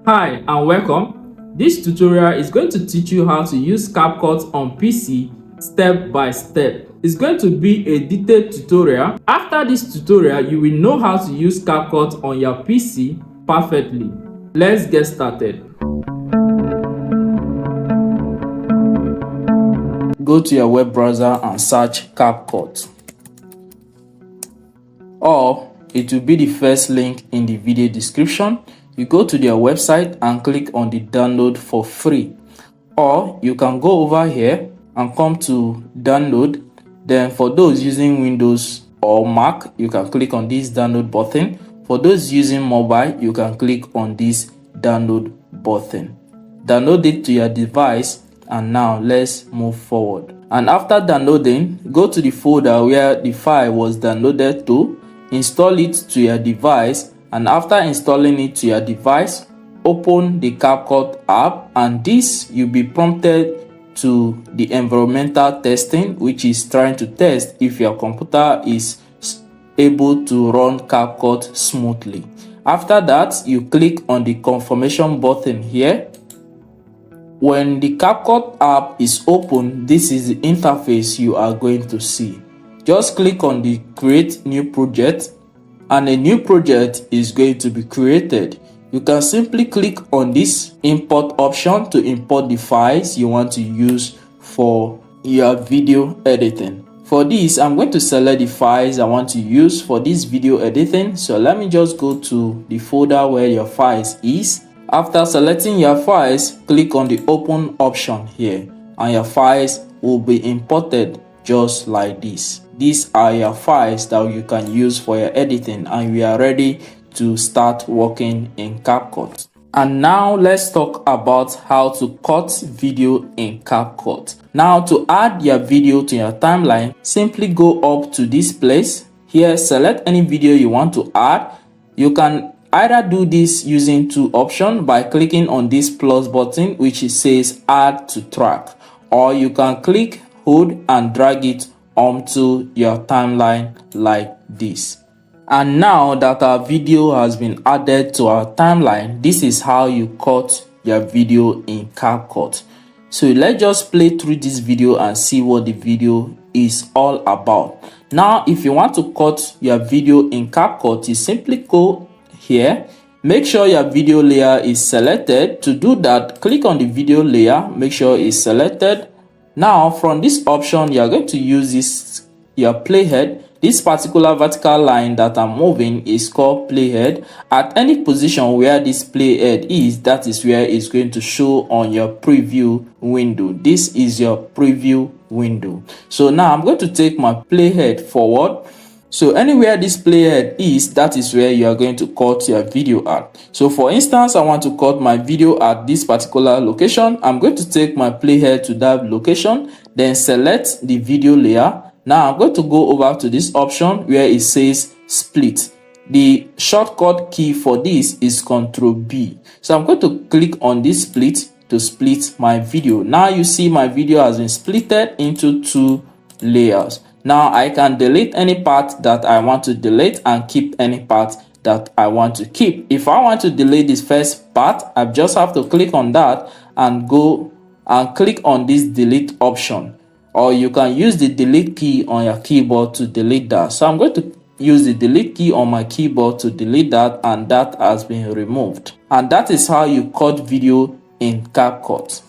Hi and welcome. This tutorial is going to teach you how to use CapCut on PC step by step. It's going to be a detailed tutorial. After this tutorial, you will know how to use CapCut on your PC perfectly. Let's get started. Go to your web browser and search CapCut. Or it will be the first link in the video description. You go to their website and click on the download for free, or you can go over here and come to download. Then for those using Windows or Mac, you can click on this download button. For those using mobile, you can click on this download button. Download it to your device, and now let's move forward. And after downloading, go to the folder where the file was downloaded to, install it to your device, and after installing it to your device, open the CapCut app, and this you'll be prompted to the environmental testing, which is trying to test if your computer is able to run CapCut smoothly. After that, you click on the confirmation button here. When the CapCut app is open, this is the interface you are going to see. Just click on the create new project, and a new project is going to be created. You can simply click on this import option to import the files you want to use for your video editing. For this, I'm going to select the files I want to use for this video editing. So let me just go to the folder where your files is. After selecting your files, click on the open option here, and your files will be imported just like this. These are your files that you can use for your editing, and we are ready to start working in CapCut. And now let's talk about how to cut video in CapCut. Now, to add your video to your timeline, simply go up to this place. Here, select any video you want to add. You can either do this using two options by clicking on this plus button, which says add to track, or you can click, hold, and drag it onto your timeline like this. And now that our video has been added to our timeline, this is how you cut your video in CapCut. So let's just play through this video and see what the video is all about. Now, if you want to cut your video in CapCut, you simply go here. Make sure your video layer is selected. To do that, click on the video layer, make sure it's selected. Now, from this option, you are going to use your playhead. This particular vertical line that I'm moving is called playhead. At any position where this playhead is, that is where it's going to show on your preview window. This is your preview window. So now I'm going to take my playhead forward. So anywhere this playhead is, that is where you are going to cut your video at. So for instance, I want to cut my video at this particular location. I'm going to take my playhead to that location, then select the video layer. Now I'm going to go over to this option where it says split. The shortcut key for this is Ctrl B. So I'm going to click on this split to split my video. Now you see my video has been splitted into two layers. Now I can delete any part that I want to delete and keep any part that I want to keep. If I want to delete this first part, I just have to click on that and go and click on this delete option. Or you can use the delete key on your keyboard to delete that. So I'm going to use the delete key on my keyboard to delete that, and that has been removed. And that is how you cut video in CapCut.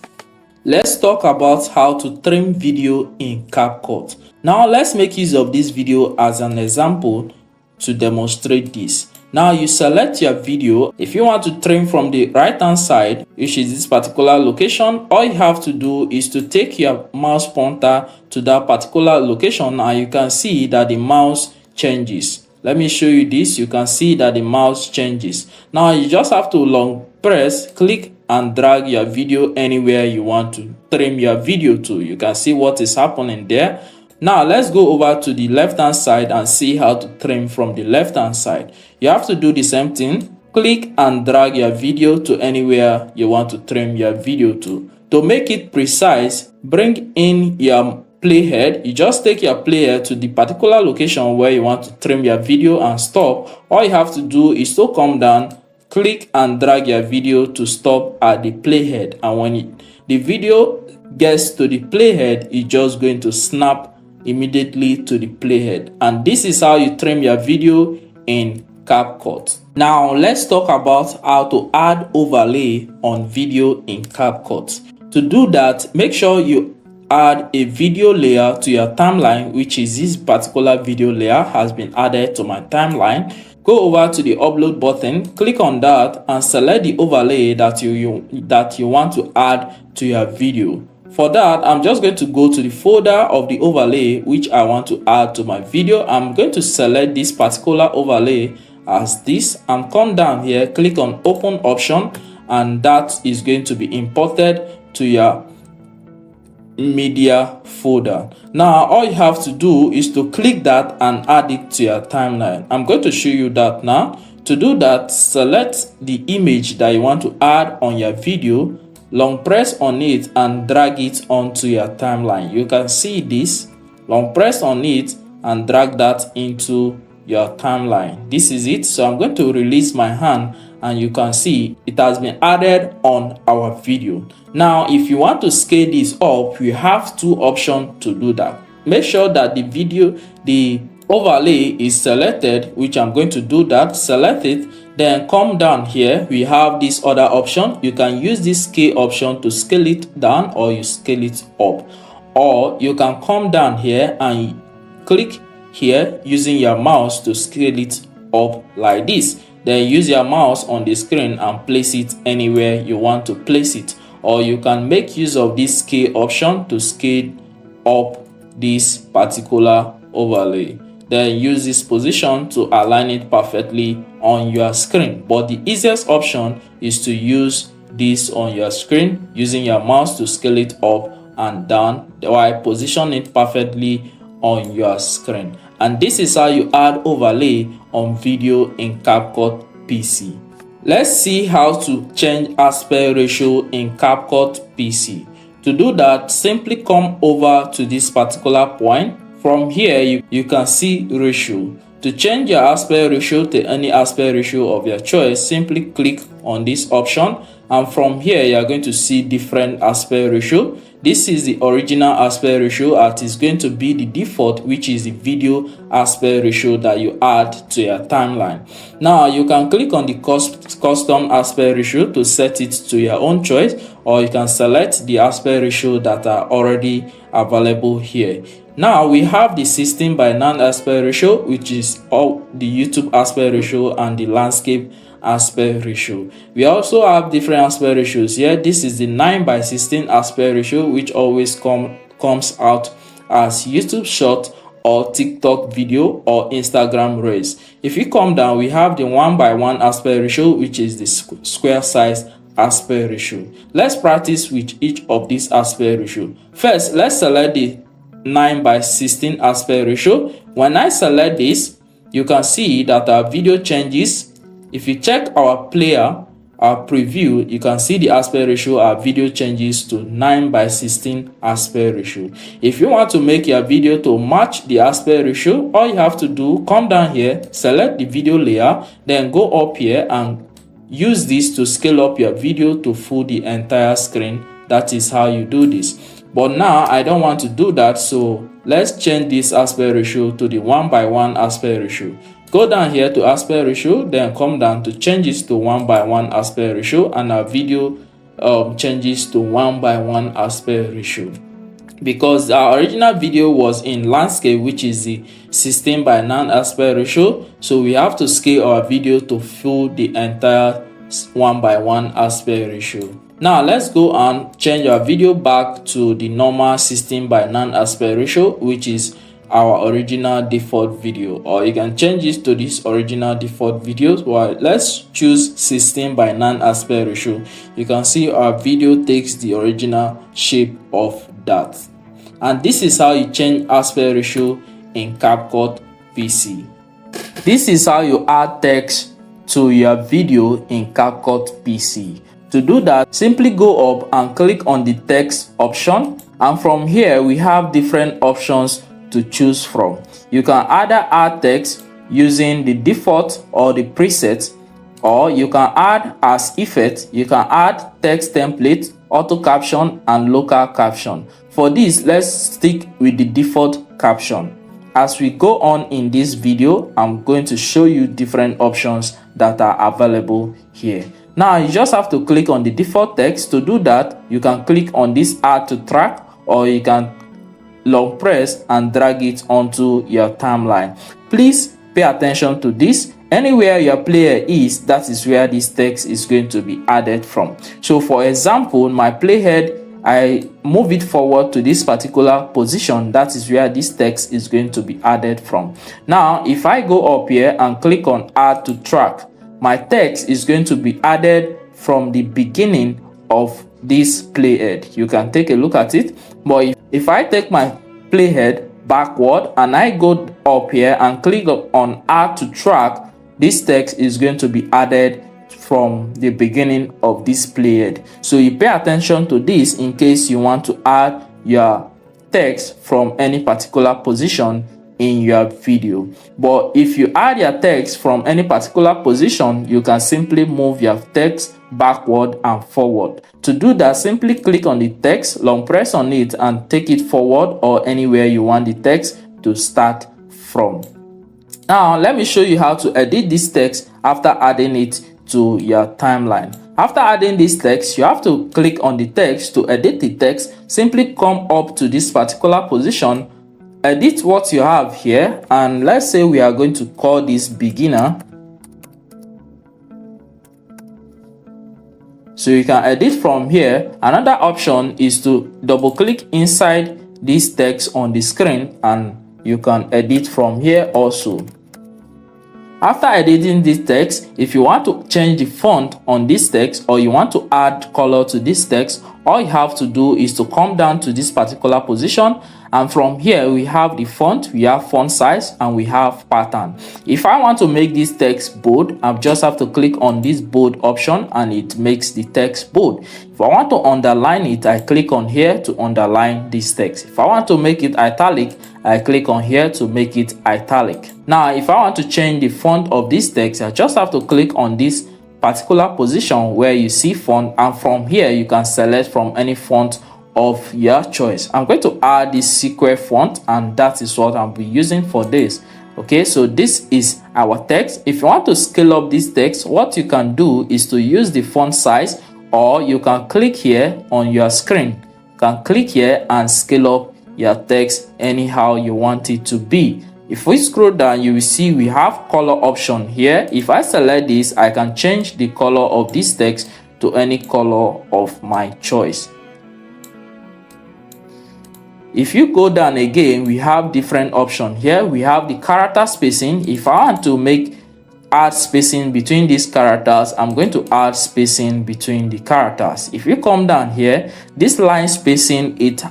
Let's talk about how to trim video in CapCut. Now let's make use of this video as an example to demonstrate this. Now you select your video. If you want to trim from the right hand side, which is this particular location, all you have to do is to take your mouse pointer to that particular location, and you can see that the mouse changes. Let me show you this. You can see that the mouse changes. Now you just have to long press, click, and drag your video anywhere you want to trim your video to. You can see what is happening there. Now let's go over to the left hand side and see how to trim from the left hand side. You have to do the same thing. Click and drag your video to anywhere you want to trim your video to. To make it precise, bring in your playhead. You just take your playhead to the particular location where you want to trim your video and stop. All you have to do is to come down, click and drag your video to stop at the playhead, and when the video gets to the playhead, it's just going to snap immediately to the playhead. And this is how you trim your video in CapCut. Now let's talk about how to add overlay on video in CapCut. To do that, make sure you add a video layer to your timeline, which is this particular video layer has been added to my timeline. Go over to the upload button, click on that and select the overlay that you want to add to your video. For that, I'm just going to go to the folder of the overlay which I want to add to my video. I'm going to select this particular overlay as this and come down here, click on open option, and that is going to be imported to your media folder. Now all you have to do is to click that and add it to your timeline. I'm going to show you that now. To do that, select the image that you want to add on your video, long press on it and drag it onto your timeline. You can see this, long press on it and drag that into your timeline. This is it. So I'm going to release my hand and you can see it has been added on our video. Now if you want to scale this up, you have two options to do that. Make sure that the overlay is selected, which I'm going to do that. Select it, then come down here. We have this other option. You can use this scale option to scale it down or you scale it up, or you can come down here and click here using your mouse to scale it up like this. Then use your mouse on the screen and place it anywhere you want to place it, or you can make use of this scale option to scale up this particular overlay. Then use this position to align it perfectly on your screen. But the easiest option is to use this on your screen using your mouse to scale it up and down while position it perfectly on your screen. And this is how you add overlay on video in CapCut PC. Let's see how to change aspect ratio in CapCut PC. To do that, simply come over to this particular point. From here, you can see ratio. To change your aspect ratio to any aspect ratio of your choice, simply click on this option, and from here you are going to see different aspect ratio. This is the original aspect ratio, and it's going to be the default, which is the video aspect ratio that you add to your timeline. Now you can click on the custom aspect ratio to set it to your own choice, or you can select the aspect ratio that are already available here. Now we have the 16:9 aspect ratio, which is all the YouTube aspect ratio and the landscape aspect ratio. We also have different aspect ratios here. This is the 9:16 aspect ratio, which always comes out as YouTube short or TikTok video or Instagram Reels. If you come down, we have the 1:1 aspect ratio, which is the square size aspect ratio. Let's practice with each of these aspect ratio. First, let's select the 9:16 aspect ratio. When I select this, you can see that our video changes. If you check our player, our preview, you can see the aspect ratio, our video changes to 9:16 aspect ratio. If you want to make your video to match the aspect ratio, all you have to do, come down here, select the video layer, then go up here and use this to scale up your video to fill the entire screen. That is how you do this. But now I don't want to do that, so let's change this aspect ratio to the 1:1 aspect ratio. Go down here to aspect ratio, then come down to change it to 1:1 aspect ratio, and our video changes to 1:1 aspect ratio. Because our original video was in landscape, which is the 16:9 aspect ratio, so we have to scale our video to fill the entire 1:1 aspect ratio. Now let's go and change our video back to the normal 16:9 aspect ratio, which is our original default video, or you can change it to this original default videos. Well, let's choose 16:9 aspect ratio. You can see our video takes the original shape of that. And this is how you change aspect ratio in CapCut PC. This is how you add text to your video in CapCut PC. To do that, simply go up and click on the text option, and from here we have different options to choose from. You can either add text using the default or the preset, or you can add as effect, you can add text template, auto caption and local caption. For this, let's stick with the default caption. As we go on in this video, I'm going to show you different options that are available here. Now you just have to click on the default text. To do that, you can click on this add to track, or you can long press and drag it onto your timeline. Please pay attention to this. Anywhere your player is, that is where this text is going to be added from. So for example, my playhead, I move it forward to this particular position. That is where this text is going to be added from. Now if I go up here and click on add to track, my text is going to be added from the beginning of this playhead. You can take a look at it. But if I take my playhead backward and I go up here and click on add to track, this text is going to be added from the beginning of this playhead. So you pay attention to this in case you want to add your text from any particular position in your video. But if you add your text from any particular position, you can simply move your text backward and forward. To do that, simply click on the text, long press on it and take it forward or anywhere you want the text to start from. Now let me show you how to edit this text after adding it to your timeline. After adding this text, you have to click on the text. To edit the text, simply come up to this particular position, edit what you have here, and let's say we are going to call this beginner. So you can edit from here. Another option is to double click inside this text on the screen and you can edit from here also. After editing this text, if you want to change the font on this text or you want to add color to this text, all you have to do is to come down to this particular position, and from here we have the font, we have font size, and we have pattern. If I want to make this text bold, I just have to click on this bold option and it makes the text bold. If I want to underline it, I click on here to underline this text. If I want to make it italic, I click on here to make it italic. Now if I want to change the font of this text, I just have to click on this particular position where you see font, and from here you can select from any font of your choice. I'm going to add this square font, and that is what I'll be using for this. Okay, so this is our text. If you want to scale up this text, what you can do is to use the font size, or you can click here on your screen. You can click here and scale up your text anyhow you want it to be. If we scroll down, you will see we have color option here. If I select this, I can change the color of this text to any color of my choice. If you go down again, we have different options here. We have the character spacing. If I want to add spacing between these characters, I'm going to add spacing between the characters. If you come down here, this line spacing, it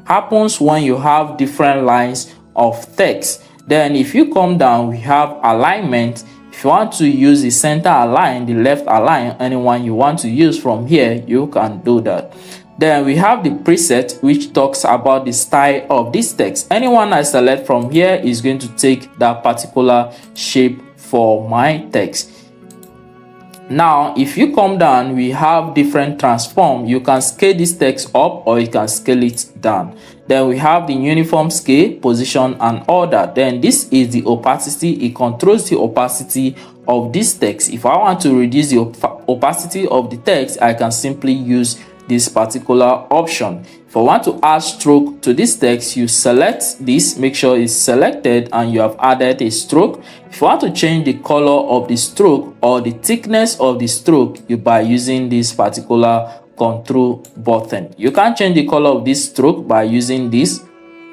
happens when you have different lines of text. Then if you come down, we have alignment. If you want to use the center align, the left align, anyone you want to use from here, you can do that. Then we have the preset, which talks about the style of this text. Anyone I select from here is going to take that particular shape for my text. Now if you come down, we have different transform. You can scale this text up or you can scale it down. Then we have the uniform scale, position and order. Then this is the opacity. It controls the opacity of this text. If I want to reduce the opacity of the text, I can simply use this particular option. If I want to add stroke to this text, you select this, make sure it's selected and you have added a stroke. If you want to change the color of the stroke or the thickness of the stroke, by using this particular control button. You can change the color of this stroke by using this,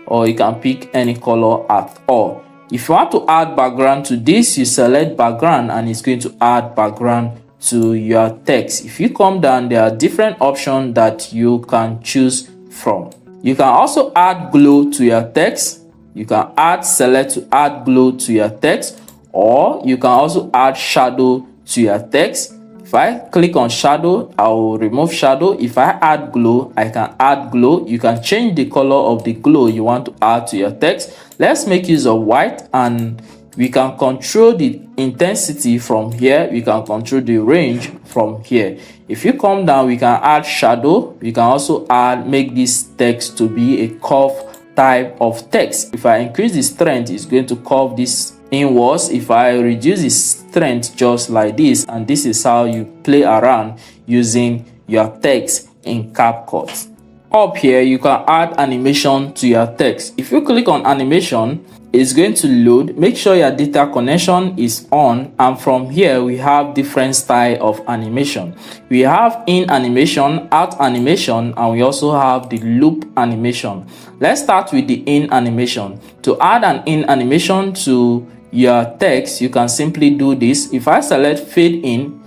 or you can pick any color at all. If you want to add background to this, you select background and it's going to add background to your text. If you come down, there are different options that you can choose from. You can also add glow to your text. You can select to add glow to your text, or you can also add shadow to your text. If I click on shadow, I will remove shadow. If I add glow, I can add glow. You can change the color of the glow you want to add to your text. Let's make use of white, and we can control the intensity from here, we can control the range from here. If you come down, we can add shadow, we can also make this text to be a curve type of text. If I increase the strength, it's going to curve this inwards. If I reduce the strength just like this, and this is how you play around using your text in CapCut. Up here, you can add animation to your text. If you click on animation, it's going to load. Make sure your data connection is on, and from here we have different style of animation. We have in animation, out animation, and we also have the loop animation. Let's start with the in animation. To add an in animation to your text, you can simply do this. If I select fade in,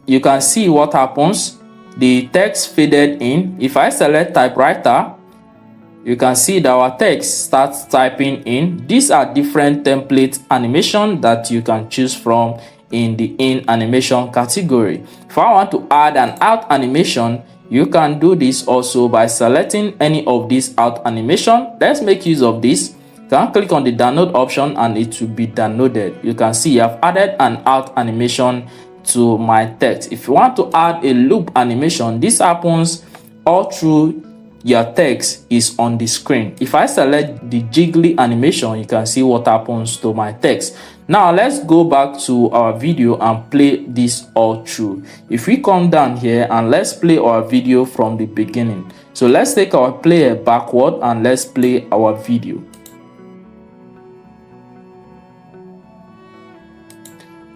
you can see what happens. The text faded in. If I select typewriter, you can see that our text starts typing in. These are different template animation that you can choose from in the in animation category. If I want to add an out animation, you can do this also by selecting any of these out animation. Let's make use of this. You can click on the download option and it will be downloaded. You can see I've added an out animation to my text. If you want to add a loop animation, this happens all through your text is on the screen. If I select the jiggly animation, you can see what happens to my text. Now let's go back to our video and play this all through. If we come down here and let's play our video from the beginning. So let's take our player backward and let's play our video.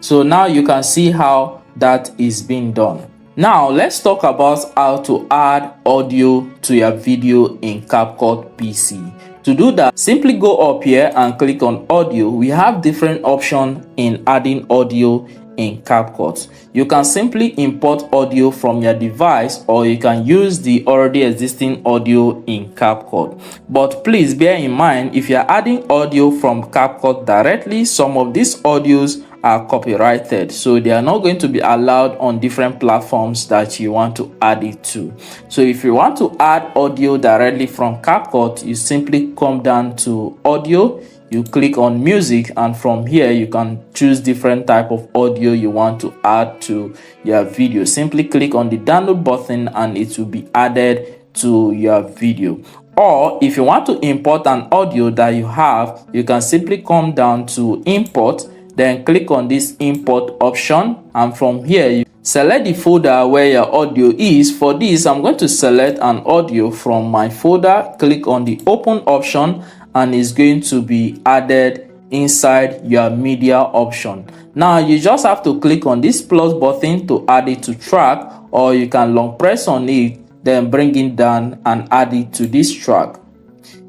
So now you can see how that is being done. Now let's talk about how to add audio to your video in CapCut PC. To do that, simply go up here and click on audio. We have different options in adding audio in CapCut. You can simply import audio from your device, or you can use the already existing audio in CapCut. But please bear in mind, if you're adding audio from CapCut directly, some of these audios are copyrighted, so they are not going to be allowed on different platforms that you want to add it to. So if you want to add audio directly from CapCut, you simply come down to audio, you click on music, and from here you can choose different type of audio you want to add to your video. Simply click on the download button and it will be added to your video. Or if you want to import an audio that you have, you can simply come down to import, then click on this import option, and from here you select the folder where your audio is. For this, I'm going to select an audio from my folder, click on the open option, and it's going to be added inside your media option. Now you just have to click on this plus button to add it to track, or you can long press on it, then bring it down and add it to this track.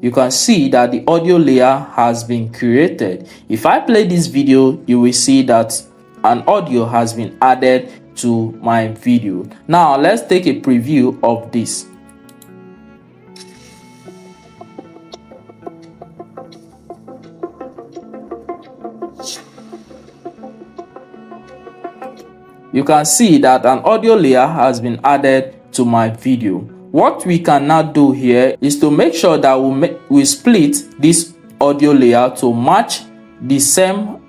You can see that the audio layer has been created. If I play this video, you will see that an audio has been added to my video. Now let's take a preview of this. You can see that an audio layer has been added to my video. What we can now do here is to make sure that we split this audio layer to match the same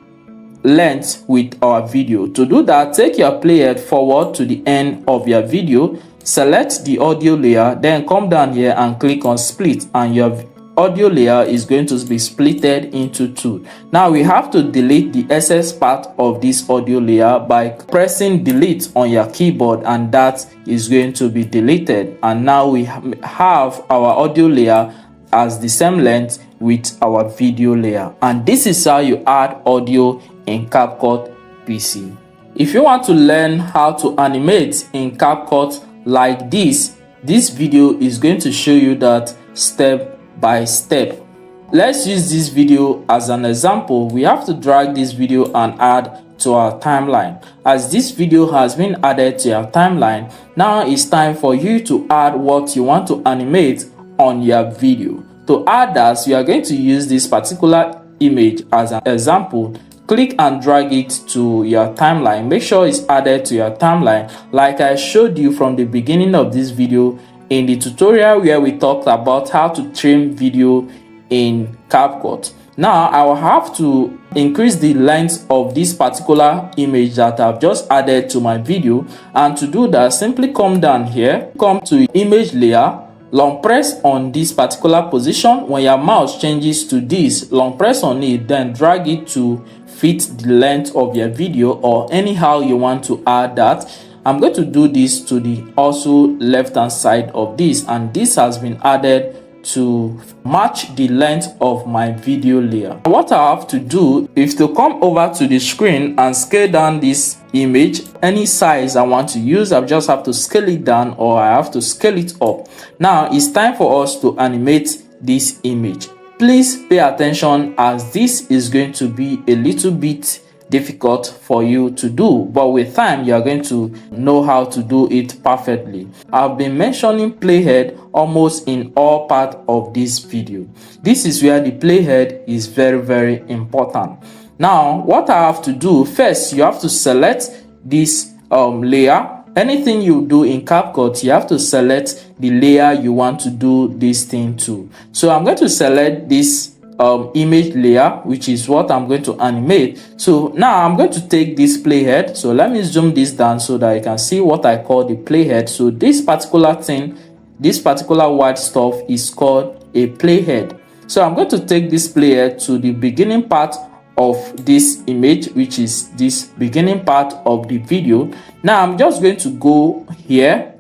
length with our video. To do that, take your playhead forward to the end of your video, select the audio layer, then come down here and click on split, and your audio layer is going to be splitted into two. Now we have to delete the excess part of this audio layer by pressing delete on your keyboard, and that is going to be deleted. And now we have our audio layer as the same length with our video layer. And this is how you add audio in CapCut PC. If you want to learn how to animate in CapCut like this video is going to show you that step by step. Let's use this video as an example. We have to drag this video and add to our timeline. As this video has been added to your timeline, now it's time for you to add what you want to animate on your video. To add that, we are going to use this particular image as an example. Click and drag it to your timeline. Make sure it's added to your timeline like I showed you from the beginning of this video in the tutorial where we talked about how to trim video in CapCut. Now I will have to increase the length of this particular image that I've just added to my video, and to do that, simply come down here, come to image layer, long press on this particular position. When your mouse changes to this, long press on it, then drag it to fit the length of your video, or anyhow you want to add that. I'm going to do this to the also left hand side of this, and this has been added to match the length of my video layer. What I have to do is to come over to the screen and scale down this image any size I want to use. I just have to scale it down, or I have to scale it up. Now it's time for us to animate this image. Please pay attention, as this is going to be a little bit difficult for you to do, but with time you are going to know how to do it perfectly. I've been mentioning playhead almost in all parts of this video. This is where the playhead is very important. Now what I have to do first, you have to select this layer. Anything you do in CapCut, you have to select the layer you want to do this thing to. So I'm going to select this image layer, which is what I'm going to animate. So now I'm going to take this playhead. So let me zoom this down so that you can see what I call the playhead. So this particular thing, this particular white stuff is called a playhead. So I'm going to take this playhead to the beginning part of this image, which is this beginning part of the video. Now I'm just going to go here.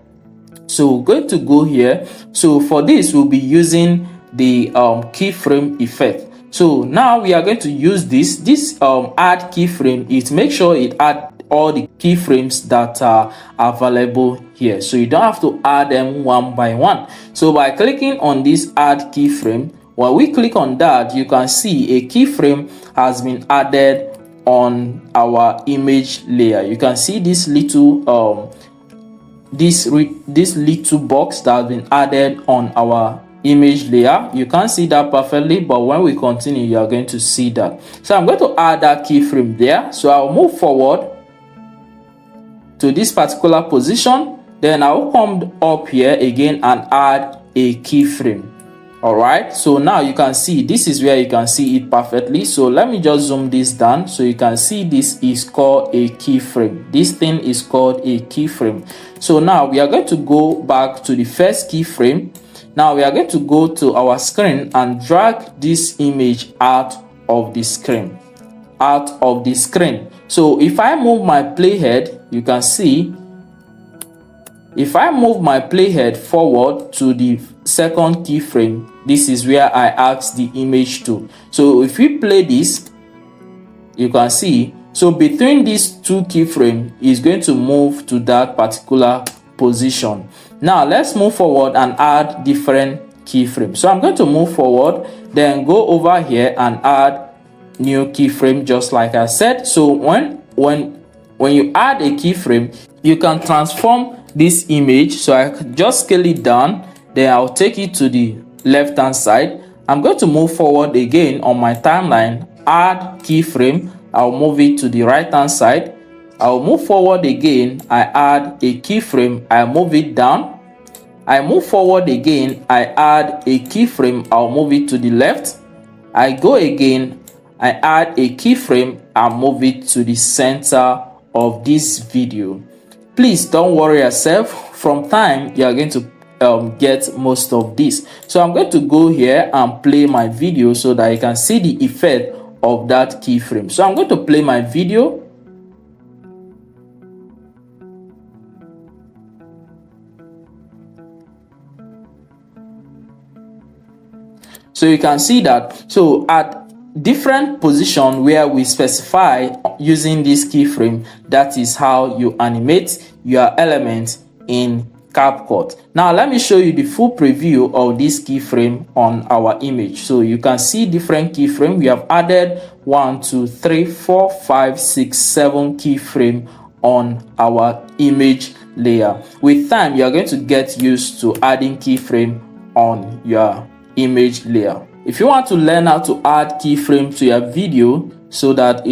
So going to go here. So for this, we'll be using the keyframe effect. So now we are going to use this add keyframe. It makes sure it add all the keyframes that are available here, so you don't have to add them one by one. So by clicking on this add keyframe, when we click on that, you can see a keyframe has been added on our image layer. You can see this little this little box that has been added on our image layer. You can't see that perfectly, but when we continue, you are going to see that. So I'm going to add that keyframe there. So I'll move forward to this particular position, then I'll come up here again and add a keyframe. All right, so now you can see this is where you can see it perfectly. So let me just zoom this down so you can see this is called a keyframe. This thing is called a keyframe. So now we are going to go back to the first keyframe. Now we are going to go to our screen and drag this image out of the screen. So if I move my playhead, you can see, if I move my playhead forward to the second keyframe, this is where I ask the image to. So if we play this, you can see, so between these two keyframes is going to move to that particular position. Now let's move forward and add different keyframes. So I'm going to move forward, then go over here and add new keyframe, just like I said. So when you add a keyframe, you can transform this image. So I can just scale it down, then I'll take it to the left hand side. I'm going to move forward again on my timeline, add keyframe, I'll move it to the right hand side. I'll move forward again, I add a keyframe, I move it down. I move forward again, I add a keyframe, I'll move it to the left. I go again, I add a keyframe, I'll move it to the center of this video. Please don't worry yourself, from time you are going to get most of this. So I'm going to go here and play my video so that you can see the effect of that keyframe. So I'm going to play my video. So you can see that, so at different position where we specify using this keyframe, that is how you animate your elements in CapCut. Now let me show you the full preview of this keyframe on our image. So you can see different keyframe. We have added 1 2 3 4 5 6 7 keyframe on our image layer. With time, you are going to get used to adding keyframe on your image layer. If you want to learn how to add keyframe to your video so that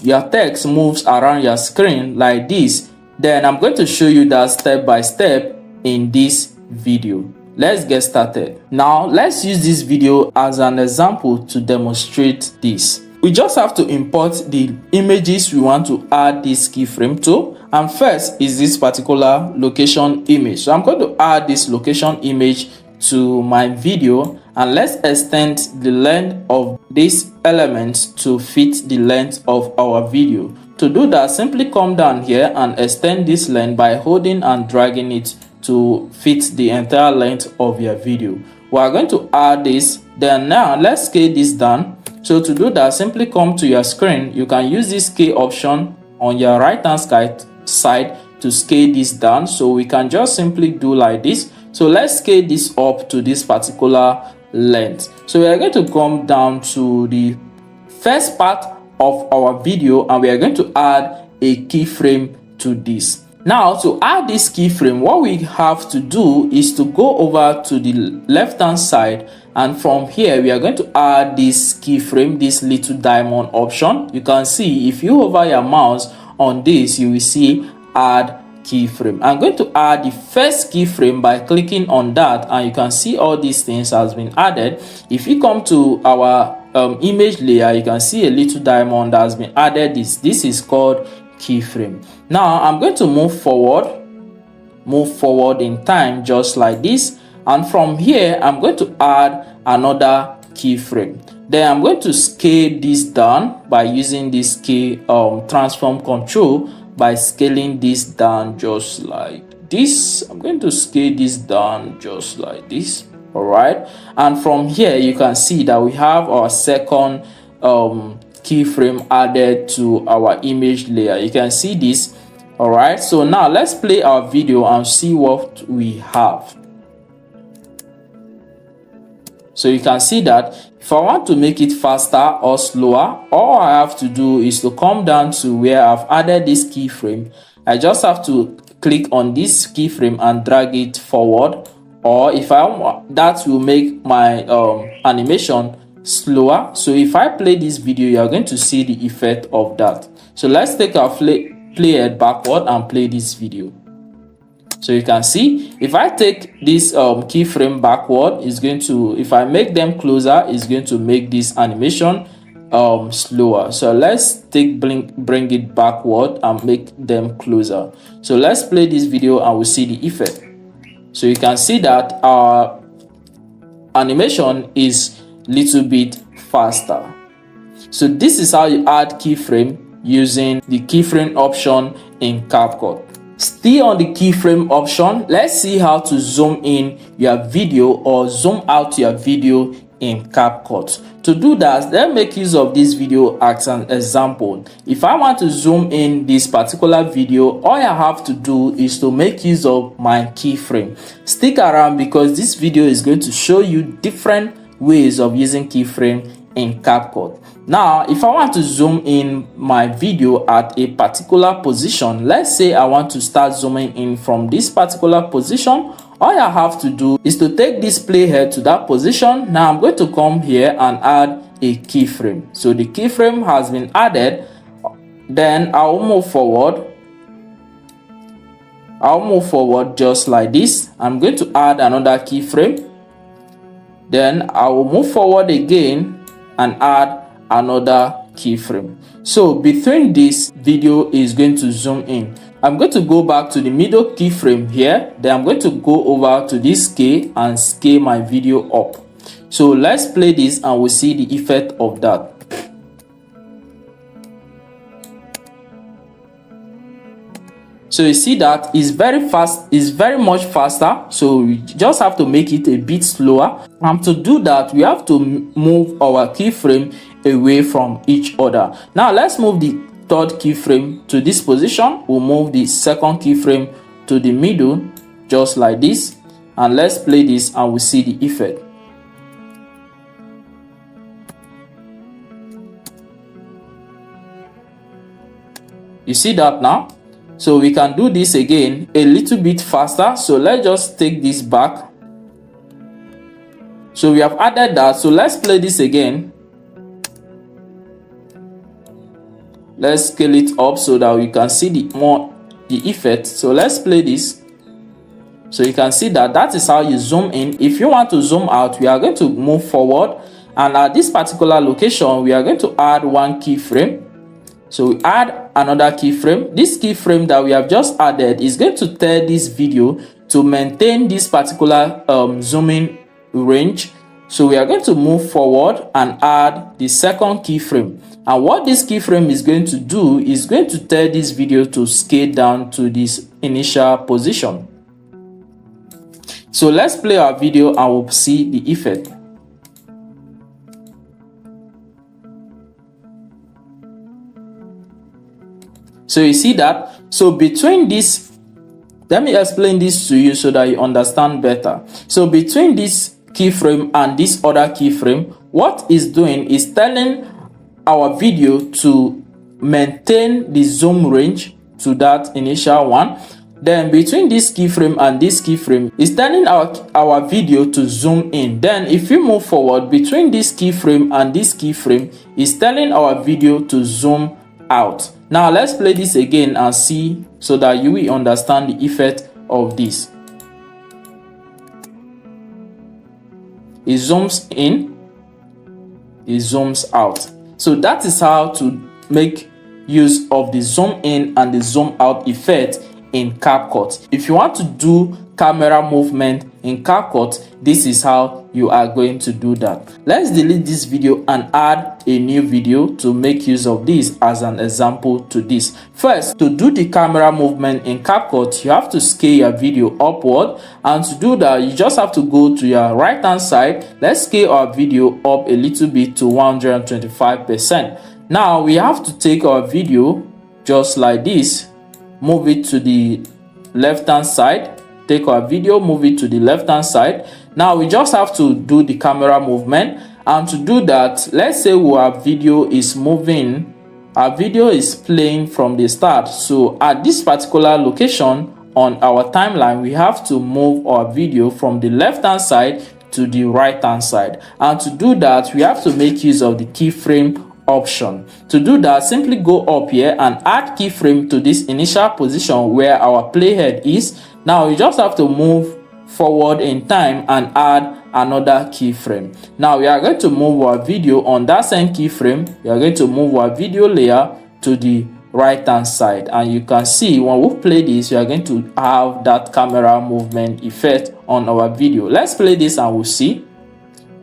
your text moves around your screen like this, then I'm going to show you that step by step in this video. let's get started. Now let's use this video as an example to demonstrate this. We just have to import the images we want to add this keyframe to, and first is this particular location image. So I'm going to add this location image to my video, and let's extend the length of this element to fit the length of our video. To do that, simply come down here and extend this length by holding and dragging it to fit the entire length of your video. We are going to add this. Then now let's scale this down. So to do that, simply come to your screen. You can use this scale option on your right hand side to scale this down. So we can just simply do like this. So let's scale this up to this particular length. So we are going to come down to the first part of our video, and we are going to add a keyframe to this. Now to add this keyframe, what we have to do is to go over to the left hand side, and from here we are going to add this keyframe, this little diamond option. You can see if you hover your mouse on this, you will see add keyframe. I'm going to add the first keyframe by clicking on that, and you can see all these things has been added. If you come to our image layer, you can see a little diamond that has been added. This is called keyframe. Now I'm going to move forward in time just like this, and from here I'm going to add another keyframe. Then I'm going to scale this down by using this scale transform control, by scaling this down just like this. I'm going to scale this down just like this. All right, and from here you can see that we have our second keyframe added to our image layer. You can see this. All right, so now let's play our video and see what we have. So you can see that if I want to make it faster or slower, all I have to do is to come down to where I've added this keyframe. I just have to click on this keyframe and drag it forward, or if I want, that will make my animation slower. So if I play this video, you are going to see the effect of that. So let's take our play it backward and play this video. So you can see if I take this keyframe backward, it's going to, if I make them closer, it's going to make this animation slower. So let's bring it backward and make them closer. So let's play this video and we'll see the effect. So you can see that our animation is little bit faster. So this is how you add keyframe using the keyframe option in CapCut. Still on the keyframe option, let's see how to zoom in your video or zoom out your video in CapCut. To do that, let's make use of this video as an example. If I want to zoom in this particular video, all I have to do is to make use of my keyframe. Stick around because this video is going to show you different ways of using keyframe in CapCut. Now, if I want to zoom in my video at a particular position, let's say I want to start zooming in from this particular position, all I have to do is to take this playhead to that position. Now I'm going to come here and add a keyframe. So the keyframe has been added. Then I'll move forward. Just like this. I'm going to add another keyframe. Then I will move forward again and add another keyframe. So between this, video is going to zoom in. I'm going to go back to the middle keyframe here. Then I'm going to go over to this scale and scale my video up. So let's play this and we'll see the effect of that. So you see that it's very fast, it's very much faster. So we just have to make it a bit slower. And to do that, we have to move our keyframe away from each other. Now let's move the third keyframe to this position. We'll move the second keyframe to the middle, just like this. And let's play this and we'll see the effect. You see that now? So we can do this again a little bit faster. So let's just take this back. So we have added that. So let's play this again. Let's scale it up so that we can see the effect. So let's play this. So you can see that that is how you zoom in. If you want to zoom out, we are going to move forward, and at this particular location we are going to add one keyframe. So we add another keyframe. This keyframe that we have just added is going to tell this video to maintain this particular zooming range. So we are going to move forward and add the second keyframe. And what this keyframe is going to do is going to tell this video to scale down to this initial position. So let's play our video and we'll see the effect. So you see that? So between this, let me explain this to you so that you understand better. So between this keyframe and this other keyframe, what it's doing is telling our video to maintain the zoom range to that initial one. Then between this keyframe and this keyframe, it's telling our video to zoom in. Then if you move forward between this keyframe and this keyframe, it's telling our video to zoom out. Now let's play this again and see so that you will understand the effect of this. It zooms in, it zooms out. So that is how to make use of the zoom in and the zoom out effect in CapCut. If you want to do camera movement in CapCut, this is how you are going to do that. Let's delete this video and add a new video to make use of this as an example to this. First, to do the camera movement in CapCut, you have to scale your video upward, and to do that you just have to go to your right hand side. Let's scale our video up a little bit to 125%. Now we have to take our video just like this, move it to the left hand side, take our video, move it to the left hand side. Now we just have to do the camera movement, and to do that, let's say our video is moving, our video is playing from the start. So at this particular location on our timeline, we have to move our video from the left hand side to the right hand side, and to do that we have to make use of the keyframe option. To do that, simply go up here and add keyframe to this initial position where our playhead is. Now you just have to move forward in time and add another keyframe. Now we are going to move our video on that same keyframe. We are going to move our video layer to the right hand side, and you can see when we play this, we are going to have that camera movement effect on our video. Let's play this and we'll see.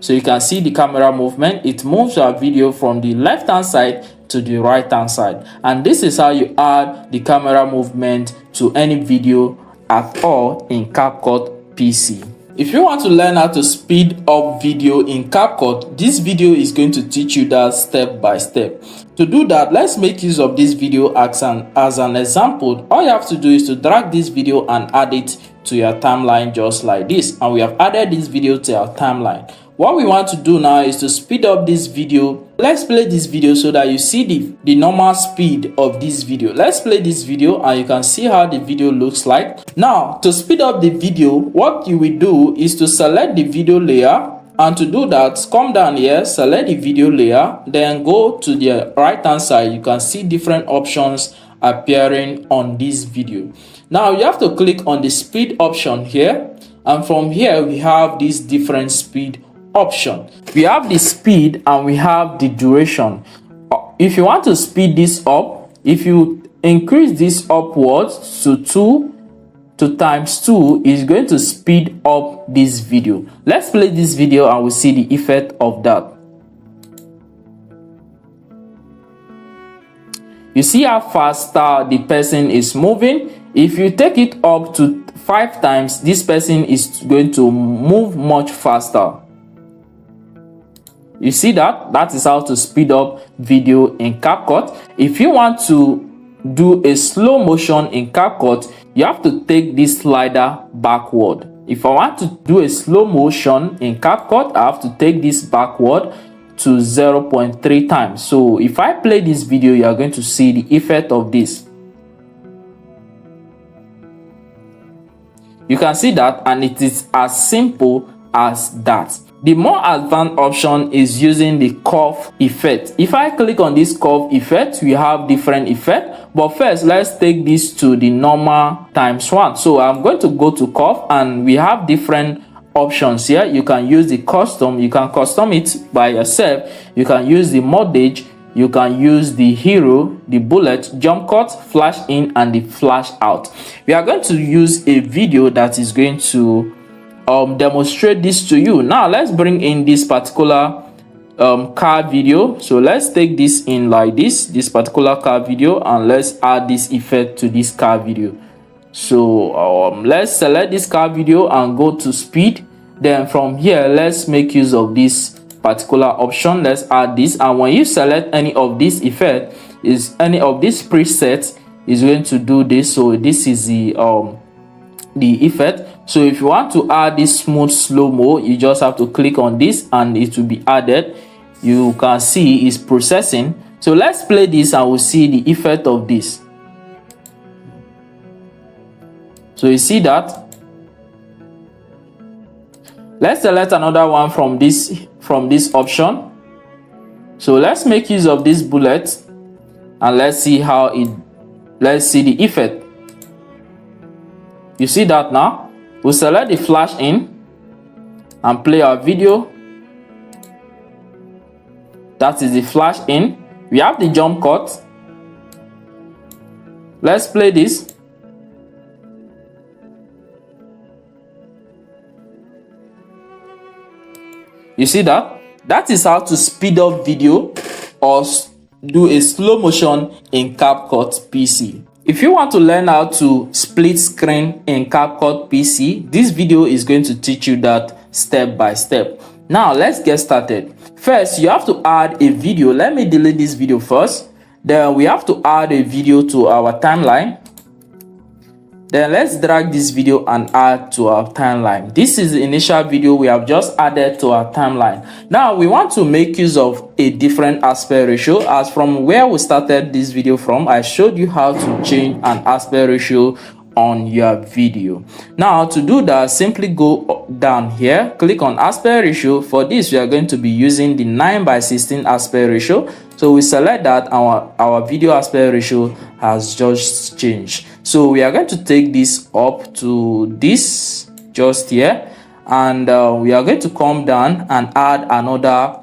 So you can see the camera movement. It moves our video from the left hand side to the right hand side, and this is how you add the camera movement to any video at all in CapCut PC. If you want to learn how to speed up video in CapCut, this video is going to teach you that step by step. To do that, let's make use of this video as an example. All you have to do is to drag this video and add it to your timeline just like this, and we have added this video to our timeline. What we want to do now is to speed up this video. Let's play this video so that you see the normal speed of this video. Let's play this video and you can see how the video looks like. Now, to speed up the video, what you will do is to select the video layer, and to do that, come down here, select the video layer, then go to the right hand side. You can see different options appearing on this video. Now you have to click on the speed option here, and from here we have this different speed option. We have the speed and we have the duration. If you want to speed this up, if you increase this upwards to 2 to times 2, is going to speed up this video. Let's play this video and we'll see the effect of that. You see how faster the person is moving. If you take it up to 5 times, this person is going to move much faster. You see that? That is how to speed up video in CapCut. If you want to do a slow motion in CapCut, you have to take this slider backward. If I want to do a slow motion in CapCut, I have to take this backward to 0.3 times. So if I play this video, you are going to see the effect of this. You can see that, and it is as simple as that. The more advanced option is using the curve effect. If I click on this curve effect, we have different effects, but first let's take this to the normal ×1. So I'm going to go to curve, and we have different options here. You can use the custom, you can custom it by yourself. You can use the mortgage, you can use the hero, the bullet, jump cut, flash in, and the flash out. We are going to use a video that is going to demonstrate this to you. Now let's bring in this particular car video. So let's take this in like this particular car video, and let's add this effect to this car video. So let's select this car video and go to speed. Then from here, let's make use of this particular option. Let's add this, and when you select any of this effect, is any of this preset is going to do this. So this is the effect. So if you want to add this smooth slow-mo, you just have to click on this and it will be added. You can see it's processing. So let's play this and we'll see the effect of this. So you see that. Let's select another one from this option. So let's make use of this bullet, and let's see let's see the effect. You see that now? We'll select the flash in and play our video. That is the flash in. We have the jump cut. Let's play this. You see that? That is how to speed up video or do a slow motion in CapCut PC. If you want to learn how to split screen in CapCut PC, this video is going to teach you that step by step. Now let's get started. First, you have to add a video. Let me delete this video first. Then we have to add a video to our timeline. Then let's drag this video and add to our timeline. This is the initial video we have just added to our timeline. Now we want to make use of a different aspect ratio. As from where we started this video from, I showed you how to change an aspect ratio on your video. Now to do that, simply go down here, click on aspect ratio. For this, we are going to be using the 9:16 aspect ratio. So we select that, our video aspect ratio has just changed. So we are going to take this up to this just here, and we are going to come down and add another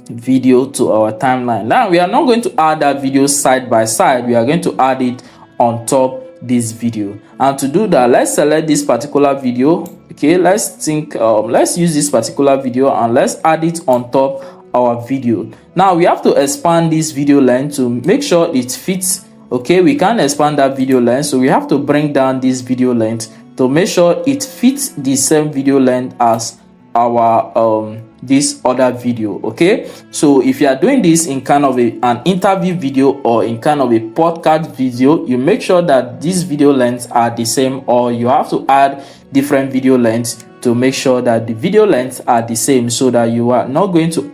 video to our timeline. Now we are not going to add that video side by side, we are going to add it on top this video. And to do that, let's select this particular video. Okay, let's use this particular video and let's add it on top our video. Now we have to expand this video length to make sure it fits. Okay, we can't expand that video length, so we have to bring down this video length to make sure it fits the same video length as our this other video. Okay, so if you are doing this in kind of an interview video or in kind of a podcast video, you make sure that these video lengths are the same, or you have to add different video lengths to make sure that the video lengths are the same, so that you are not going to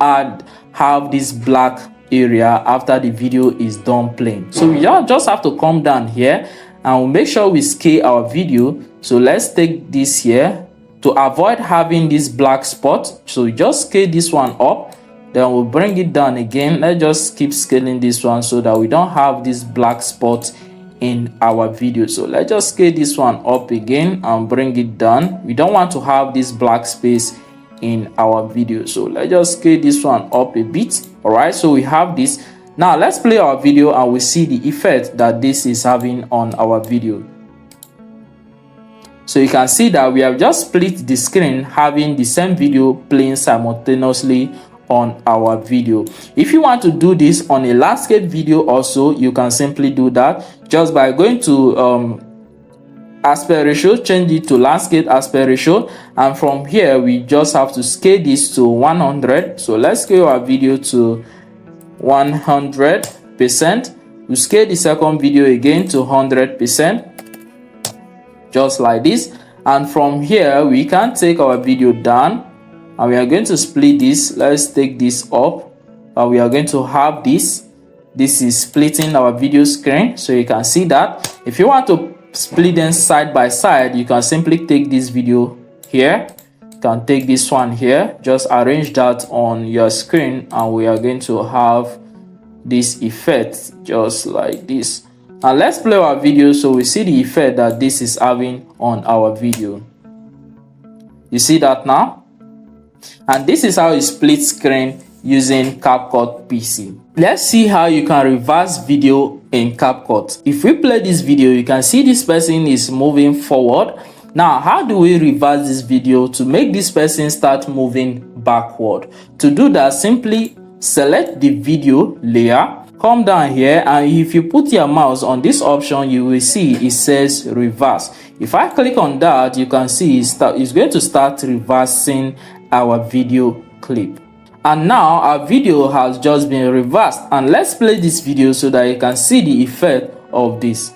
have this black area after the video is done playing. So we just have to come down here and we'll make sure we scale our video. So let's take this here to avoid having this black spot. So just scale this one up, then we'll bring it down again. Let's just keep scaling this one so that we don't have this black spot in our video. So let's just scale this one up again and bring it down. We don't want to have this black space in our video, so let's just scale this one up a bit. All right, so we have this. Now let's play our video and we see the effect that this is having on our video. So you can see that we have just split the screen, having the same video playing simultaneously on our video. If you want to do this on a landscape video also, you can simply do that just by going to aspect ratio, change it to landscape aspect ratio, and from here we just have to scale this to 100. So let's scale our video to 100%. We scale the second video again to 100%, just like this. And from here we can take our video down and we are going to split this. Let's take this up and we are going to have this is splitting our video screen. So you can see that if you want to split them side by side, you can simply take this video here, can take this one here, just arrange that on your screen, and we are going to have this effect just like this. And let's play our video so we see the effect that this is having on our video. You see that now? And this is how you split screen using CapCut PC. Let's see how you can reverse video in CapCut. If we play this video, you can see this person is moving forward. Now, how do we reverse this video to make this person start moving backward? To do that, simply select the video layer, come down here, and if you put your mouse on this option, you will see it says reverse. If I click on that, you can see it's going to start reversing our video clip. And now our video has just been reversed, and let's play this video so that you can see the effect of this.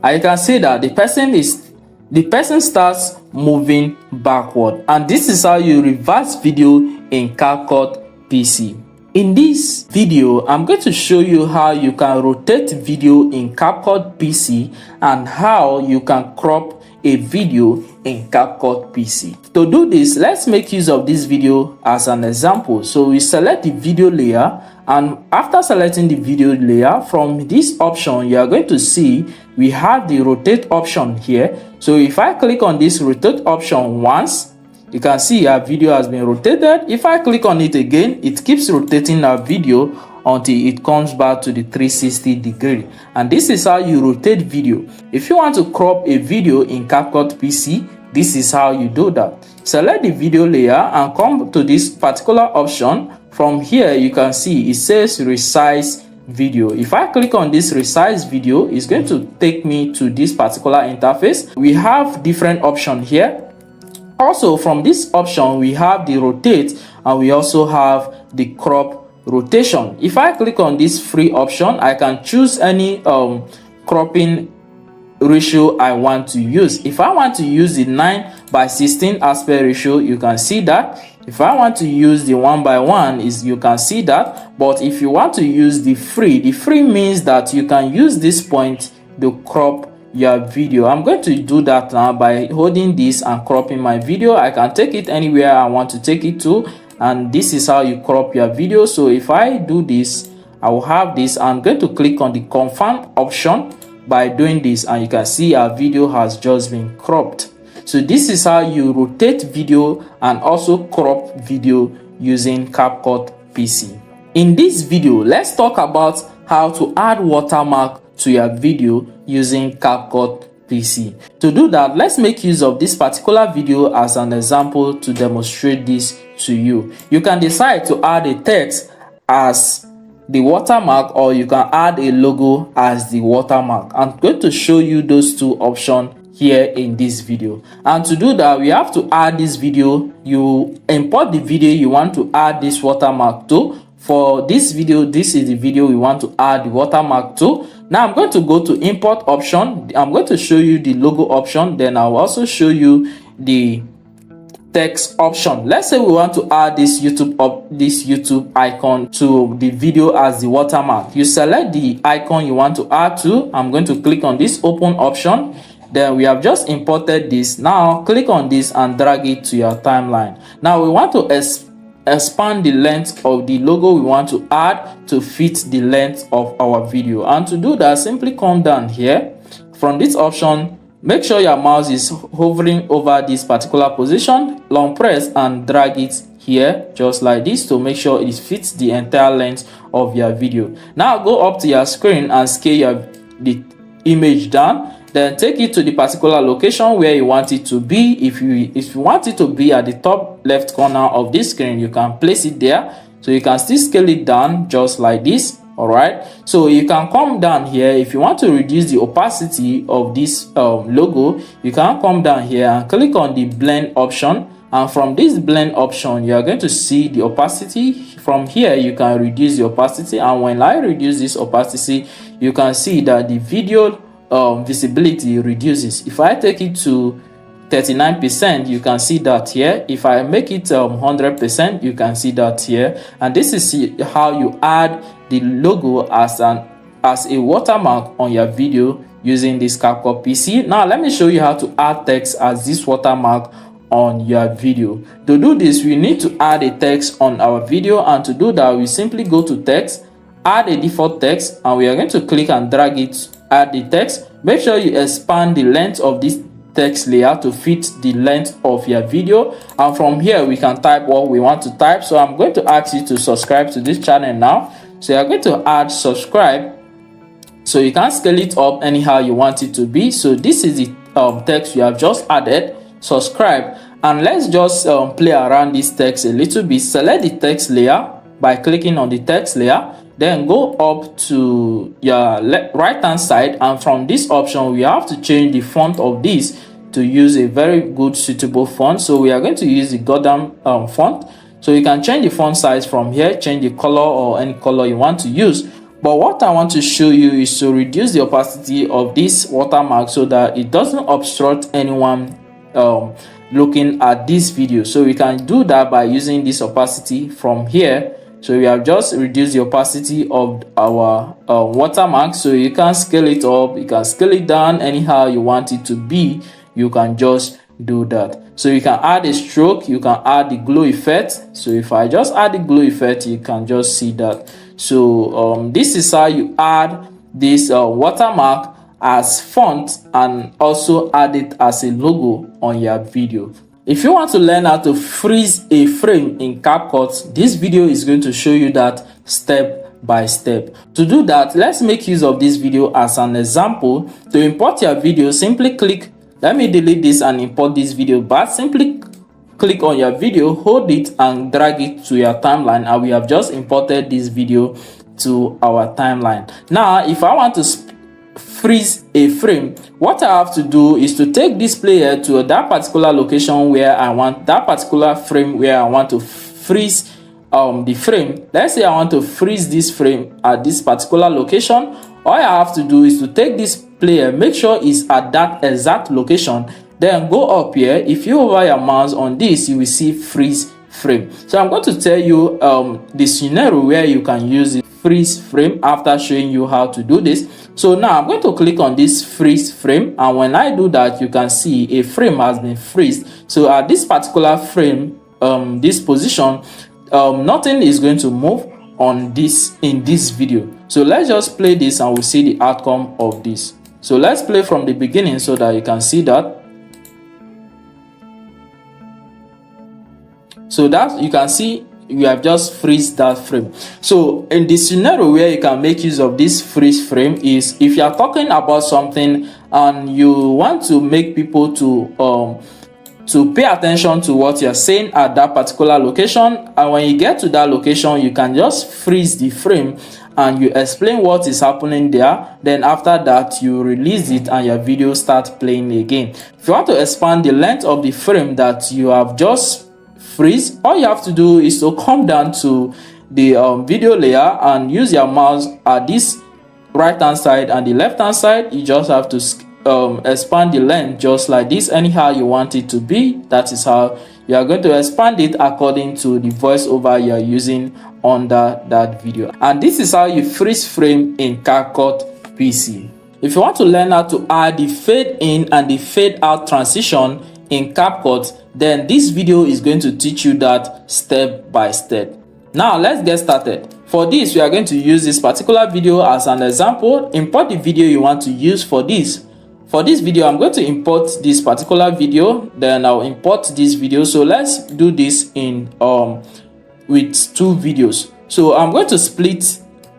And you can see that the person starts moving backward, and this is how you reverse video in CapCut PC. In this video, I'm going to show you how you can rotate video in CapCut PC and how you can crop a video in CapCut PC. To do this, let's make use of this video as an example. So we select the video layer, and after selecting the video layer, from this option you are going to see we have the rotate option here. So if I click on this rotate option once, you can see our video has been rotated. If I click on it again, it keeps rotating our video until it comes back to the 360 degree. And this is how you rotate video. If you want to crop a video in CapCut PC, this is how you do that. Select the video layer and come to this particular option. From here, you can see it says Resize video. If I click on this Resize video, it's going to take me to this particular interface. We have different options here. Also, from this option, we have the rotate, and we also have the crop rotation. If I click on this free option, I can choose any cropping ratio I want to use. If I want to use the 9:16 aspect ratio, you can see that. If I want to use the 1:1, you can see that. But if you want to use the free means that you can use this point to crop your video. I'm going to do that now by holding this and cropping my video. I can take it anywhere I want to take it to, and this is how you crop your video. So if I do this, I will have this. I'm going to click on the confirm option by doing this, and you can see our video has just been cropped. So this is how you rotate video and also crop video using CapCut PC. In this video, let's talk about how to add watermark to your video using CapCut PC. To do that, let's make use of this particular video as an example to demonstrate this to you. You can decide to add a text as the watermark, or you can add a logo as the watermark. I'm going to show you those two options here in this video. And to do that, we have to add this video. You import the video you want to add this watermark to. For this video, this is the video we want to add the watermark to. Now I'm going to go to import option. I'm going to show you the logo option, then I'll also show you the text option. Let's say we want to add this YouTube icon to the video as the watermark. You select the icon you want to add to. I'm going to click on this open option. Then we have just imported this. Now click on this and drag it to your timeline. Now we want to expand the length of the logo we want to add to fit the length of our video. And to do that, simply come down here. From this option, make sure your mouse is hovering over this particular position, long press and drag it here just like this to make sure it fits the entire length of your video. Now go up to your screen and scale the image down. Then take it to the particular location where you want it to be. If you want it to be at the top left corner of this screen, you can place it there. So you can still scale it down just like this. All right, so you can come down here. If you want to reduce the opacity of this logo, you can come down here and click on the blend option. And from this blend option, you are going to see the opacity. From here, you can reduce the opacity. And when I reduce this opacity, you can see that the video visibility reduces. If I take it to 39%, you can see that here. If I make it 100%, you can see that here. And this is how you add the logo as a watermark on your video using this CapCut PC. Now let me show you how to add text as this watermark on your video. To do this, we need to add a text on our video, and to do that, we simply go to text, add a default text, and we are going to click and drag it, add the text. Make sure you expand the length of this text layer to fit the length of your video, and from here we can type what we want to type. So I'm going to ask you to subscribe to this channel now. So you're going to add subscribe, so you can scale it up anyhow you want it to be. So this is the text you have just added, subscribe. And let's just play around this text a little bit. Select the text layer by clicking on the text layer, then go up to your right hand side, and from this option we have to change the font of this to use a very good suitable font. So we are going to use the Gotham font. So you can change the font size from here, change the color or any color you want to use. But what I want to show you is to reduce the opacity of this watermark so that it doesn't obstruct anyone looking at this video. So we can do that by using this opacity from here. So we have just reduced the opacity of our watermark. So you can scale it up, you can scale it down anyhow you want it to be. You can just do that. So you can add a stroke, you can add the glow effect. So if I just add the glow effect, you can just see that. So this is how you add this watermark as font, and also add it as a logo on your video. If you want to learn how to freeze a frame in CapCut, this video is going to show you that step by step. To do that, let's make use of this video as an example. To import your video, simply click, let me delete this and import this video back. Simply click on your video, hold it and drag it to your timeline, and we have just imported this video to our timeline. Now if I want to freeze a frame, what I have to do is to take this player to that particular location where I want that particular frame, where I want to freeze the frame. Let's say I want to freeze this frame at this particular location. All I have to do is to take this player, make sure it's at that exact location, then go up here. If you hover your mouse on this, you will see freeze frame. So I'm going to tell you the scenario where you can use the freeze frame after showing you how to do this. So now I'm going to click on this freeze frame, and when I do that, you can see a frame has been freezed. So at this particular frame, this position, nothing is going to move on this in this video. So let's just play this and we'll see the outcome of this. So let's play from the beginning so that you can see that. So that you can see we have just freeze that frame. So in the scenario where you can make use of this freeze frame is if you are talking about something and you want to make people to pay attention to what you're saying at that particular location, and when you get to that location, you can just freeze the frame and you explain what is happening there. Then after that, you release it and your video starts playing again. If you want to expand the length of the frame that you have just freeze, all you have to do is to come down to the video layer and use your mouse at this right hand side and the left hand side. You just have to expand the length just like this anyhow you want it to be. That is how you are going to expand it according to the voiceover you are using under that video. And this is how you freeze frame in CapCut PC. If you want to learn how to add the fade in and the fade out transition in CapCut, then this video is going to teach you that step by step. Now let's get started. For this, we are going to use this particular video as an example. Import the video you want to use for this. For this video, I'm going to import this particular video, then I'll import this video. So let's do this in with two videos. So I'm going to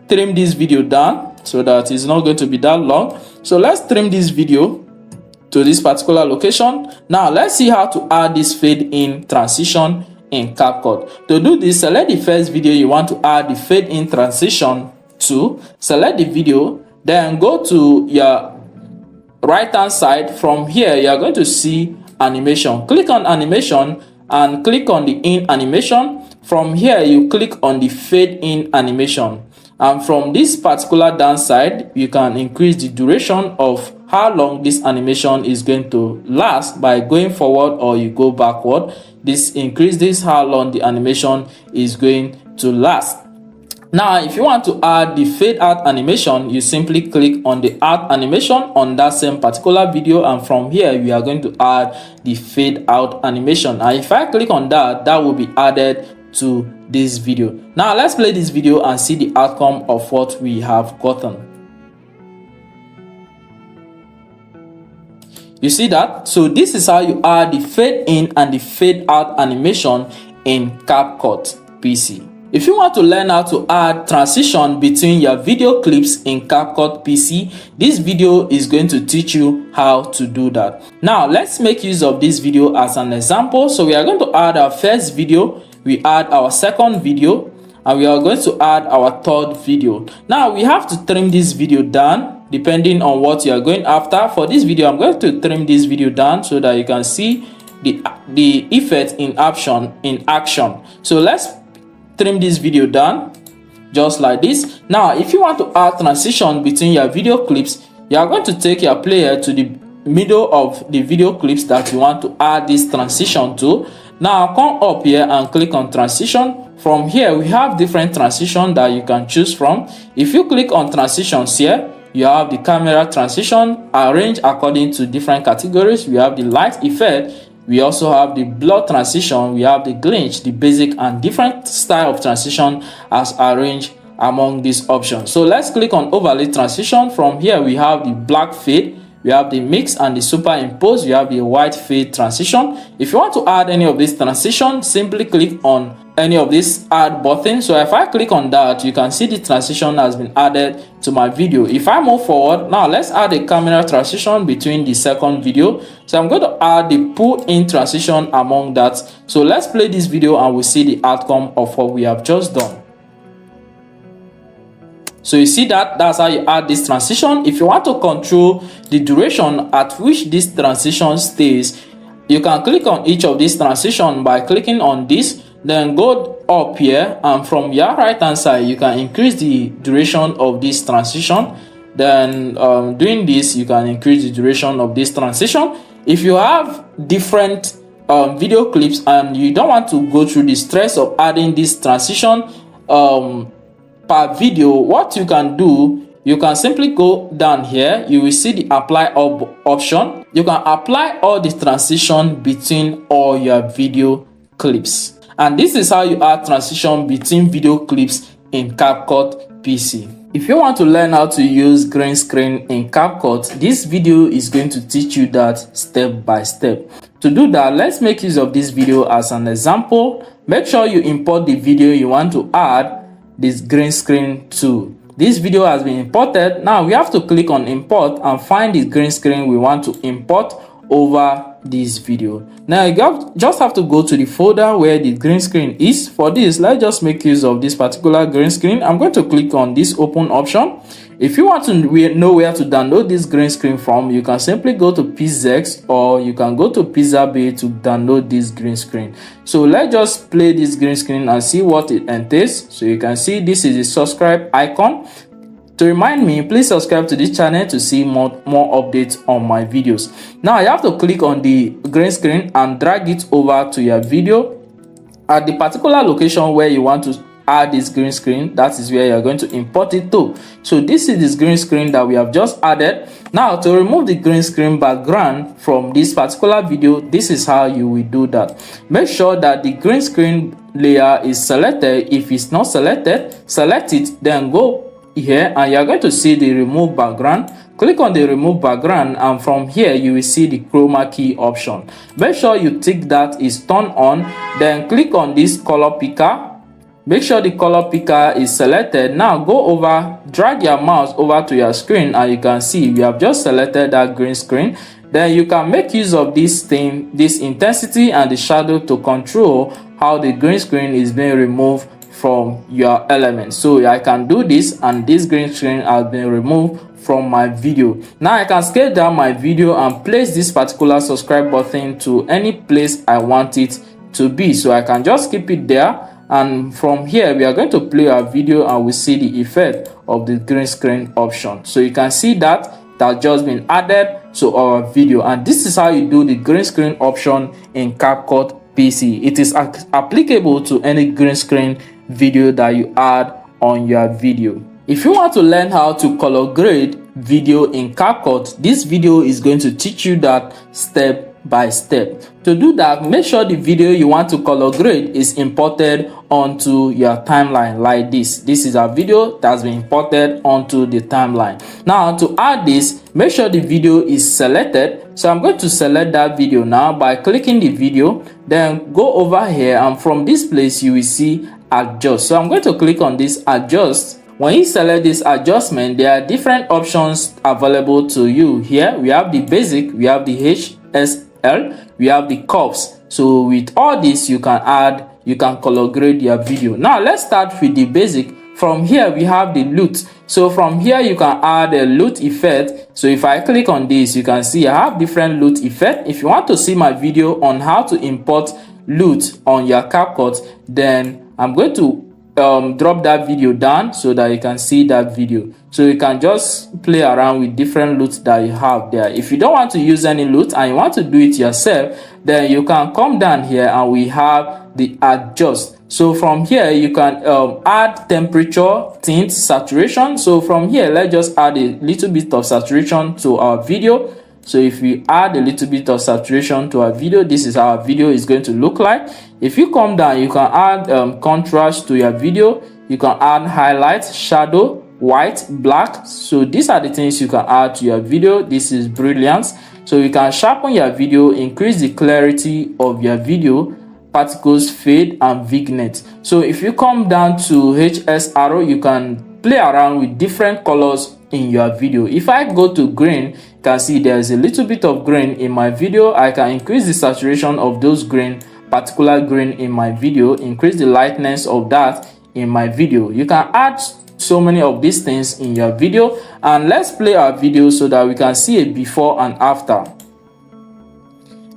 trim this video down so that it's not going to be that long. So let's trim this video to this particular location. Now let's see how to add this fade in transition in CapCut. To do this, select the first video you want to add the fade in transition to. Select the video, then go to your right hand side. From here you are going to see animation. Click on animation and click on the in animation. From here you click on the fade in animation, and from this particular downside you can increase the duration of how long this animation is going to last by going forward, or you go backward. This increases how long the animation is going to last. Now, if you want to add the fade out animation, you simply click on the add animation on that same particular video, and from here we are going to add the fade out animation. And if I click on that, that will be added to this video. Now let's play this video and see the outcome of what we have gotten. You see that? So this is how you add the fade in and the fade out animation in CapCut PC. If you want to learn how to add transition between your video clips in CapCut PC, this video is going to teach you how to do that. Now let's make use of this video as an example. So we are going to add our first video, we add our second video, and we are going to add our third video. Now we have to trim this video down depending on what you are going after. For this video, I'm going to trim this video down so that you can see the effect in action. So let's trim this video down just like this. Now if you want to add transition between your video clips, you are going to take your player to the middle of the video clips that you want to add this transition to. Now come up here and click on transition. From here we have different transition that you can choose from. If you click on transitions here, you have the camera transition arranged according to different categories. We have the light effect, we also have the blur transition, we have the glitch, the basic, and different style of transition as arranged among these options. So let's click on overlay transition. From here we have the black fade, we have the mix and the superimpose, we have the white fade transition. If you want to add any of these transition, simply click on any of this add button. So if I click on that, you can see the transition has been added to my video. If I move forward, now let's add a camera transition between the second video. So I'm going to add the pull in transition among that. So let's play this video and we'll see the outcome of what we have just done. So you see that's how you add this transition. If you want to control the duration at which this transition stays, you can click on each of these transition by clicking on this, then go up here, and from your right hand side you can increase the duration of this transition. Then doing this, you can increase the duration of this transition. If you have different video clips and you don't want to go through the stress of adding this transition per video, what you can do, you can simply go down here, you will see the apply all option. You can apply all the transition between all your video clips. And this is how you add transition between video clips in CapCut PC. If you want to learn how to use green screen in CapCut, this video is going to teach you that step by step. To do that, let's make use of this video as an example. Make sure you import the video you want to add this green screen to. This video has been imported. Now we have to click on import and find the green screen we want to import over this video. Now you just have to go to the folder where the green screen is. For this, let's just make use of this particular green screen. I'm going to click on this open option. If you want to know where to download this green screen from, you can simply go to PZX or you can go to Pixabay to download this green screen. So let's just play this green screen and see what it entails. So you can see this is the subscribe icon. To remind me, please subscribe to this channel to see more updates on my videos. Now you have to click on the green screen and drag it over to your video at the particular location where you want to add this green screen. That is where you're going to import it to. So this is this green screen that we have just added. Now to remove the green screen background from this particular video, this is how you will do that. Make sure that the green screen layer is selected. If it's not selected, select it, then go here and you're going to see the remove background. Click on the remove background and from here you will see the chroma key option. Make sure you tick that is turned on, then click on this color picker. Make sure the color picker is selected. Now go over, drag your mouse over to your screen and you can see we have just selected that green screen. Then you can make use of this thing, this intensity and the shadow to control how the green screen is being removed from your element. So I can do this and this green screen has been removed from my video. Now I can scale down my video and place this particular subscribe button to any place I want it to be. So I can just keep it there, and from here we are going to play our video and we see the effect of the green screen option. So you can see that just been added to our video, and this is how you do the green screen option in CapCut PC. It is applicable to any green screen video that you add on your video. If you want to learn how to color grade video in CapCut, this video is going to teach you that step by step. To do that, make sure the video you want to color grade is imported onto your timeline like this. This is a video that's been imported onto the timeline. Now to add this, make sure the video is selected. So I'm going to select that video now by clicking the video, then go over here, and from this place you will see adjust. So I'm going to click on this adjust. When you select this adjustment, there are different options available to you. Here we have the basic, we have the HSL, we have the curves. So with all this, you can color grade your video. Now let's start with the basic. From here we have the loot. So from here you can add a loot effect. So if I click on this, you can see I have different loot effect. If you want to see my video on how to import loot on your CapCut, then I'm going to drop that video down so that you can see that video. So you can just play around with different loot that you have there. If you don't want to use any loot and you want to do it yourself, then you can come down here and we have the adjust. So from here you can add temperature, tint, saturation. So from here, let's just add a little bit of saturation to our video. So if we add a little bit of saturation to our video, this is how our video is going to look like. If you come down, you can add contrast to your video. You can add highlights, shadow, white, black. So these are the things you can add to your video. This is brilliance. So you can sharpen your video, increase the clarity of your video, particles, fade, and vignette. So if you come down to HS arrow, you can play around with different colors in your video. If I go to green, you can see there's a little bit of green in my video. I can increase the saturation of those particular green in my video, increase the lightness of that in my video. You can add so many of these things in your video, and let's play our video so that we can see a before and after.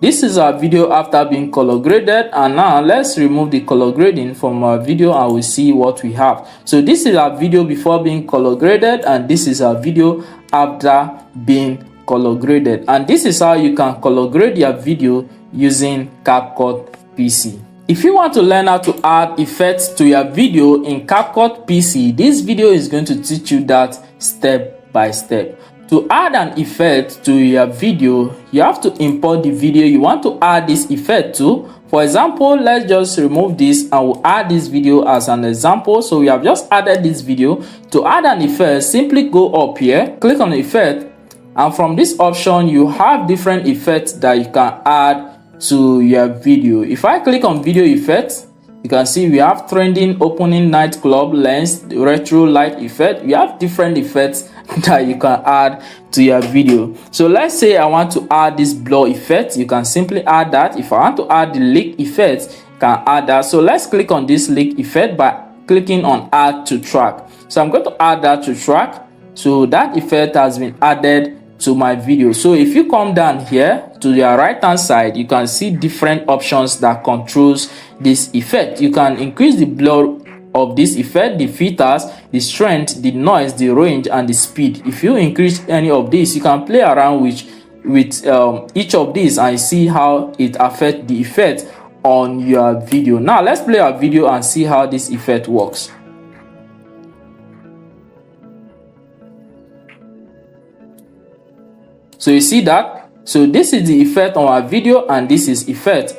This is our video after being color graded, and now let's remove the color grading from our video and we'll see what we have. So this is our video before being color graded, and this is our video after being color graded. And this is how you can color grade your video using CapCut PC. If you want to learn how to add effects to your video in CapCut PC, this video is going to teach you that step by step. To add an effect to your video, you have to import the video you want to add this effect to. For example, let's just remove this and we'll add this video as an example. So we have just added this video. To add an effect, simply go up here, click on the effect, and from this option you have different effects that you can add to your video. If I click on video effects, you can see we have trending, opening, nightclub, lens, retro, light effect. We have different effects that you can add to your video. So let's say I want to add this blur effect. You can simply add that. If I want to add the leak effect, you can add that. So let's click on this leak effect by clicking on add to track. So I'm going to add that to track. So that effect has been added to my video. So if you come down here to your right hand side, you can see different options that controls this effect. You can increase the blur of this effect, the filters, the strength, the noise, the range, and the speed. If you increase any of these, you can play around with each of these and see how it affects the effect on your video. Now let's play our video and see how this effect works. So you see that? So this is the effect on our video, and this is effect.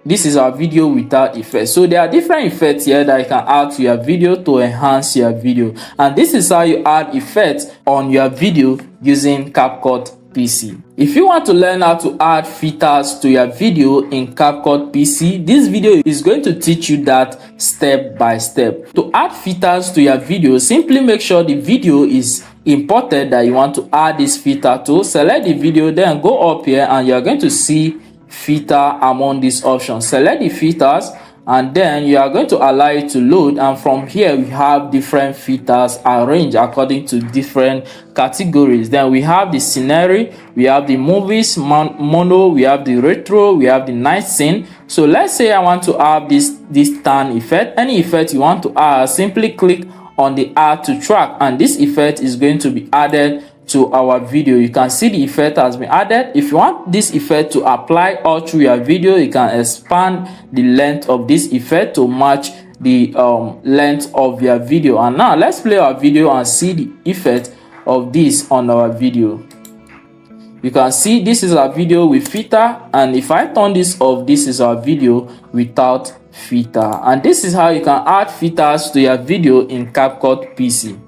This is our video without effect. So there are different effects here that you can add to your video to enhance your video. And this is how you add effects on your video using CapCut PC. If you want to learn how to add filters to your video in CapCut PC, this video is going to teach you that step by step. To add filters to your video, simply make sure the video is imported that you want to add this filter to. Select the video, then go up here and you're going to see filter among these options. Select the filters and then you are going to allow it to load, and from here we have different filters arranged according to different categories. Then we have the scenery, we have the movies, mono, we have the retro, we have the night scene. So let's say I want to have this turn effect. Any effect you want to add, simply click on the add to track and this effect is going to be added to our video. You can see the effect has been added. If you want this effect to apply all through your video, you can expand the length of this effect to match the length of your video. And now let's play our video and see the effect of this on our video. You can see this is our video with filter, and if I turn this off, this is our video without filter. And this is how you can add filters to your video in CapCut PC.